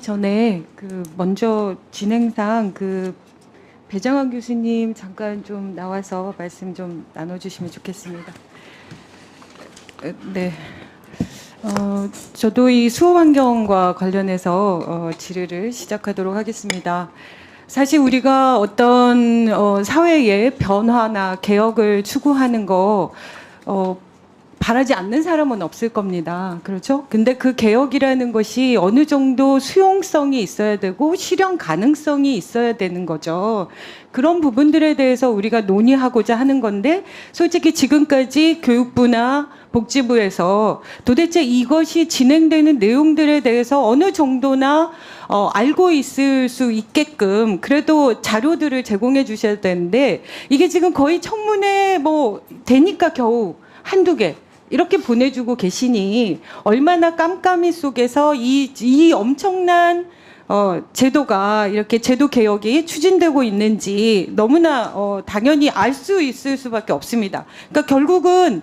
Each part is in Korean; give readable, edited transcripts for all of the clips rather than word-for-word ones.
전에 먼저 진행상 배정환 교수님 잠깐 좀 나와서 말씀 좀 나눠주시면 좋겠습니다. 네. 저도 이 수호 환경과 관련해서 질의를 시작하도록 하겠습니다. 사실 우리가 어떤 사회의 변화나 개혁을 추구하는 거 바라지 않는 사람은 없을 겁니다. 그렇죠? 근데 그 개혁이라는 것이 어느 정도 수용성이 있어야 되고 실현 가능성이 있어야 되는 거죠. 그런 부분들에 대해서 우리가 논의하고자 하는 건데, 솔직히 지금까지 교육부나 복지부에서 도대체 이것이 진행되는 내용들에 대해서 어느 정도나 알고 있을 수 있게끔 그래도 자료들을 제공해 주셔야 되는데, 이게 지금 거의 청문회 되니까 겨우 한두 개 이렇게 보내주고 계시니 얼마나 깜깜이 속에서 이 엄청난 제도가 이렇게 제도 개혁이 추진되고 있는지 너무나 당연히 알 수 있을 수밖에 없습니다. 그러니까 결국은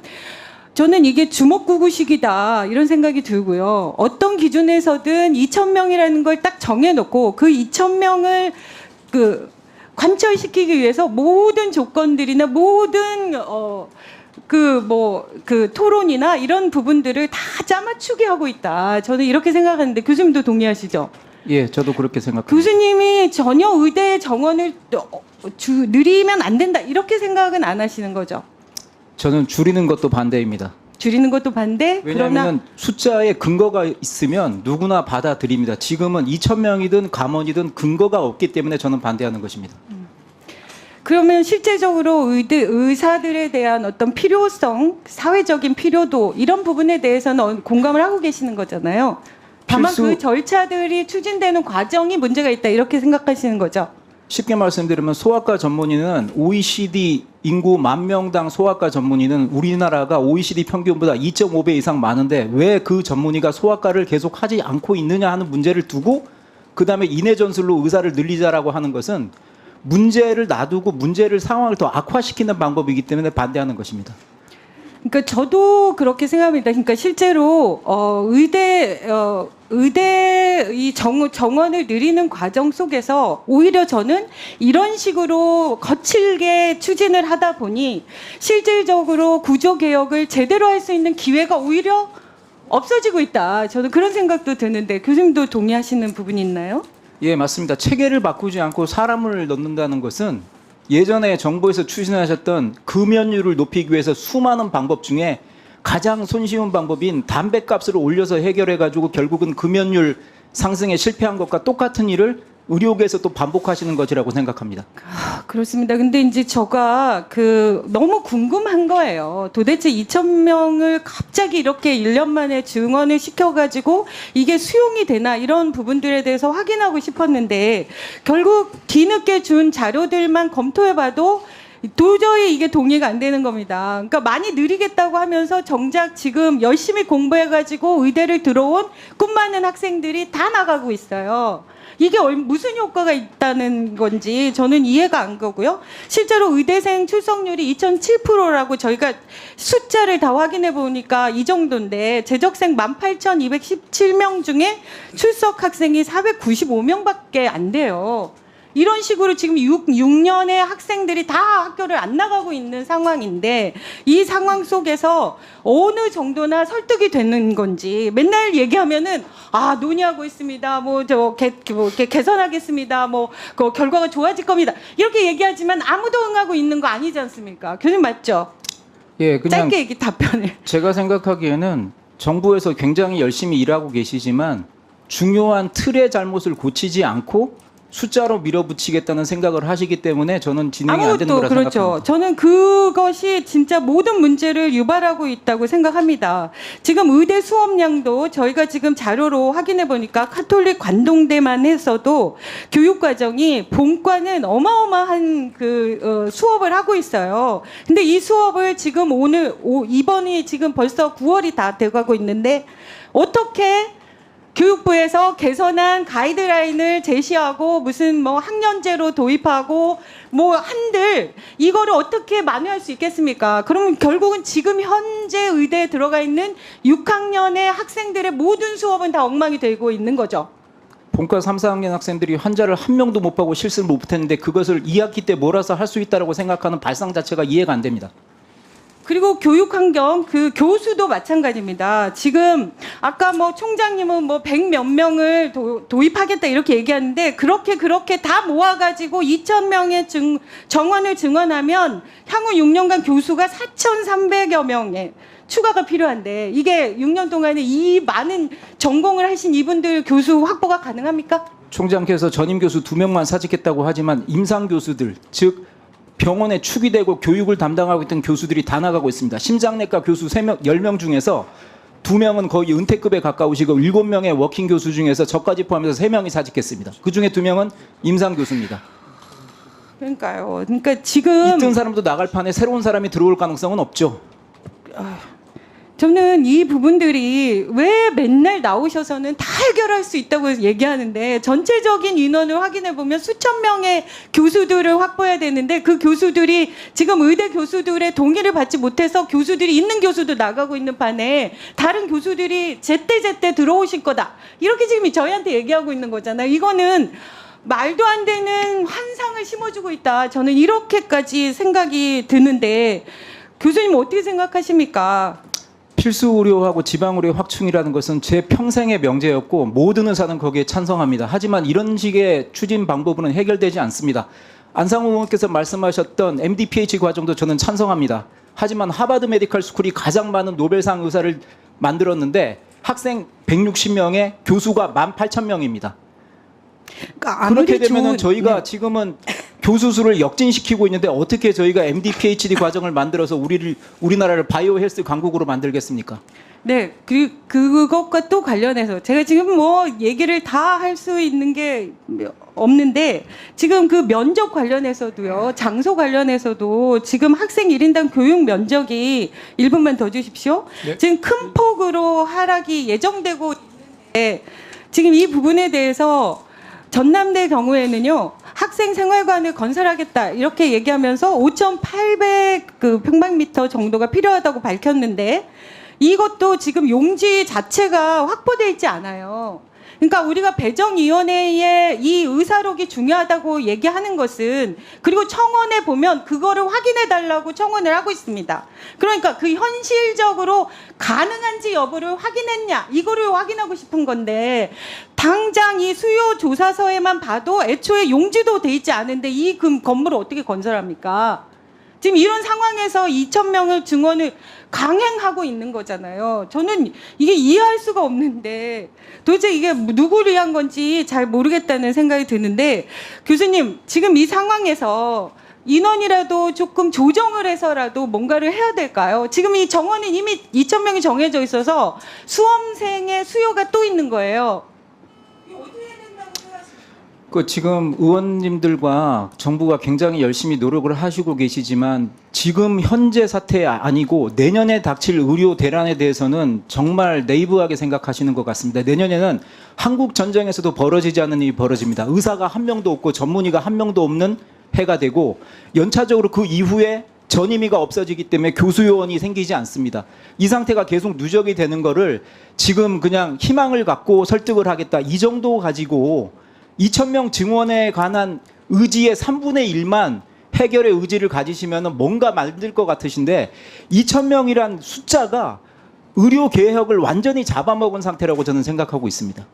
저는 이게 주먹구구식이다 이런 생각이 들고요. 어떤 기준에서든 2,000명이라는 걸 딱 정해놓고 그 2,000명을 관철시키기 위해서 모든 조건들이나 모든 토론이나 이런 부분들을 다 짜맞추게 하고 있다. 저는 이렇게 생각하는데 교수님도 동의하시죠? 예, 저도 그렇게 생각합니다. 교수님이 전혀 의대 정원을 늘리면 안 된다 이렇게 생각은 안 하시는 거죠? 저는 줄이는 것도 반대입니다. 줄이는 것도 반대? 왜냐하면 숫자에 근거가 있으면 누구나 받아들입니다. 지금은 2,000명이든 감원이든 근거가 없기 때문에 저는 반대하는 것입니다. 그러면 실제적으로 의사들에 대한 어떤 필요성, 사회적인 필요도 이런 부분에 대해서는 공감을 하고 계시는 거잖아요. 다만 그 절차들이 추진되는 과정이 문제가 있다 이렇게 생각하시는 거죠? 쉽게 말씀드리면 소아과 전문의는 OECD 인구 10,000명당 소아과 전문의는 우리나라가 OECD 평균보다 2.5배 이상 많은데 왜 그 전문의가 소아과를 계속 하지 않고 있느냐 하는 문제를 두고 그다음에 인해 전술로 의사를 늘리자라고 하는 것은 문제를 놔두고 상황을 더 악화시키는 방법이기 때문에 반대하는 것입니다. 그러니까 저도 그렇게 생각합니다. 그러니까 실제로 의대 이 정원을 늘리는 과정 속에서 오히려 저는 이런 식으로 거칠게 추진을 하다 보니 실질적으로 구조 개혁을 제대로 할 수 있는 기회가 오히려 없어지고 있다. 저는 그런 생각도 드는데 교수님도 동의하시는 부분이 있나요? 예, 맞습니다. 체계를 바꾸지 않고 사람을 넣는다는 것은 예전에 정부에서 추진하셨던 금연율을 높이기 위해서 수많은 방법 중에 가장 손쉬운 방법인 담배값을 올려서 해결해가지고 결국은 금연율 상승에 실패한 것과 똑같은 일을 의료계에서 또 반복하시는 것이라고 생각합니다. 그렇습니다. 근데 이제 제가 너무 궁금한 거예요. 도대체 2,000명을 갑자기 이렇게 1년 만에 증원을 시켜가지고 이게 수용이 되나 이런 부분들에 대해서 확인하고 싶었는데 결국 뒤늦게 준 자료들만 검토해봐도 도저히 이게 동의가 안 되는 겁니다. 그러니까 많이 느리겠다고 하면서 정작 지금 열심히 공부해가지고 의대를 들어온 꿈 많은 학생들이 다 나가고 있어요. 이게 무슨 효과가 있다는 건지 저는 이해가 안 가고요. 실제로 의대생 출석률이 2.7%라고 저희가 숫자를 다 확인해 보니까 이 정도인데 재적생 18,217명 중에 출석 학생이 495명밖에 안 돼요. 이런 식으로 지금 6년의 학생들이 다 학교를 안 나가고 있는 상황인데 이 상황 속에서 어느 정도나 설득이 되는 건지 맨날 얘기하면은 논의하고 있습니다. 개선하겠습니다. 그 결과가 좋아질 겁니다. 이렇게 얘기하지만 아무도 응하고 있는 거 아니지 않습니까? 교수님 맞죠? 예, 그냥 짧게 얘기 답변을. 제가 생각하기에는 정부에서 굉장히 열심히 일하고 계시지만 중요한 틀의 잘못을 고치지 않고 숫자로 밀어붙이겠다는 생각을 하시기 때문에 저는 진행이 안 되는 거라 그렇죠. 생각합니다. 저는 그것이 진짜 모든 문제를 유발하고 있다고 생각합니다. 지금 의대 수업량도 저희가 지금 자료로 확인해 보니까 카톨릭 관동대만 해서도 교육 과정이 본과는 어마어마한 수업을 하고 있어요. 근데 이 수업을 지금 이번이 지금 벌써 9월이 다 돼가고 있는데 어떻게 교육부에서 개선한 가이드라인을 제시하고 무슨 학년제로 도입하고 한들 이거를 어떻게 만회할 수 있겠습니까? 그러면 결국은 지금 현재 의대에 들어가 있는 6학년의 학생들의 모든 수업은 다 엉망이 되고 있는 거죠. 본과 3, 4학년 학생들이 환자를 한 명도 못 보고 실습을 못했는데 그것을 2학기 때 몰아서 할 수 있다고 생각하는 발상 자체가 이해가 안 됩니다. 그리고 교육 환경, 그 교수도 마찬가지입니다. 지금 아까 뭐 총장님은 뭐 100 몇 명을 도입하겠다 이렇게 얘기하는데 그렇게 다 모아가지고 2,000명의 정원을 증원하면 향후 6년간 교수가 4,300여 명의 추가가 필요한데 이게 6년 동안에 이 많은 전공을 하신 이분들 교수 확보가 가능합니까? 총장께서 전임 교수 2명만 사직했다고 하지만 임상 교수들, 즉 병원에 축이 되고 교육을 담당하고 있던 교수들이 다 나가고 있습니다. 심장내과 교수 3명, 10명 중에서 2명은 거의 은퇴급에 가까우시고 7명의 워킹 교수 중에서 저까지 포함해서 3명이 사직했습니다. 그중에 2명은 임상 교수입니다. 그러니까요. 그러니까 지금 있던 사람도 나갈 판에 새로운 사람이 들어올 가능성은 없죠. 저는 이 부분들이 왜 맨날 나오셔서는 다 해결할 수 있다고 얘기하는데 전체적인 인원을 확인해 보면 수천 명의 교수들을 확보해야 되는데 그 교수들이 지금 의대 교수들의 동의를 받지 못해서 교수들이 있는 교수도 나가고 있는 판에 다른 교수들이 제때 들어오실 거다. 이렇게 지금 저희한테 얘기하고 있는 거잖아요. 이거는 말도 안 되는 환상을 심어주고 있다. 저는 이렇게까지 생각이 드는데 교수님 어떻게 생각하십니까? 필수 의료하고 지방 의료 확충이라는 것은 제 평생의 명제였고 모든 의사는 거기에 찬성합니다. 하지만 이런 식의 추진 방법으로는 해결되지 않습니다. 안상호 의원께서 말씀하셨던 MD, PhD 과정도 저는 찬성합니다. 하지만 하버드 메디컬 스쿨이 가장 많은 노벨상 의사를 만들었는데 학생 160명에 교수가 18,000명입니다. 그러니까 그렇게 되면 저희가 지금은 교수 수를 역진시키고 있는데 어떻게 저희가 MD, PhD 과정을 만들어서 우리나라를 바이오 헬스 강국으로 만들겠습니까? 네, 그것과 또 관련해서 제가 지금 뭐 얘기를 다 할 수 있는 게 없는데 지금 그 면접 관련해서도요, 장소 관련해서도 지금 학생 1인당 교육 면적이 1분만 더 주십시오. 네. 지금 큰 폭으로 하락이 예정되고 있는데 지금 이 부분에 대해서 전남대 경우에는요, 학생 생활관을 건설하겠다 이렇게 얘기하면서 5,800 평방미터 정도가 필요하다고 밝혔는데 이것도 지금 용지 자체가 확보되어 있지 않아요. 그러니까 우리가 배정위원회에 이 의사록이 중요하다고 얘기하는 것은 그리고 청원에 보면 그거를 확인해 달라고 청원을 하고 있습니다. 그러니까 그 현실적으로 가능한지 여부를 확인했냐 이거를 확인하고 싶은 건데 당장 이 수요 조사서에만 봐도 애초에 용지도 돼 있지 않은데 이 건물을 어떻게 건설합니까? 지금 이런 상황에서 2,000명을 증원을 강행하고 있는 거잖아요. 저는 이게 이해할 수가 없는데 도대체 이게 누구를 위한 건지 잘 모르겠다는 생각이 드는데 교수님 지금 이 상황에서 인원이라도 조금 조정을 해서라도 뭔가를 해야 될까요? 지금 이 정원은 이미 2,000명이 정해져 있어서 수험생의 수요가 또 있는 거예요. 지금 의원님들과 정부가 굉장히 열심히 노력을 하시고 계시지만 지금 현재 사태 아니고 내년에 닥칠 의료 대란에 대해서는 정말 네이브하게 생각하시는 것 같습니다. 내년에는 한국 전쟁에서도 벌어지지 않는 일이 벌어집니다. 의사가 한 명도 없고 전문의가 한 명도 없는 해가 되고 연차적으로 그 이후에 전임의가 없어지기 때문에 교수요원이 생기지 않습니다. 이 상태가 계속 누적이 되는 거를 지금 그냥 희망을 갖고 설득을 하겠다 이 정도 가지고 2,000명 증원에 관한 의지의 3분의 1만 해결의 의지를 가지시면 뭔가 만들 것 같으신데 2,000명이란 숫자가 의료 개혁을 완전히 잡아먹은 상태라고 저는 생각하고 있습니다.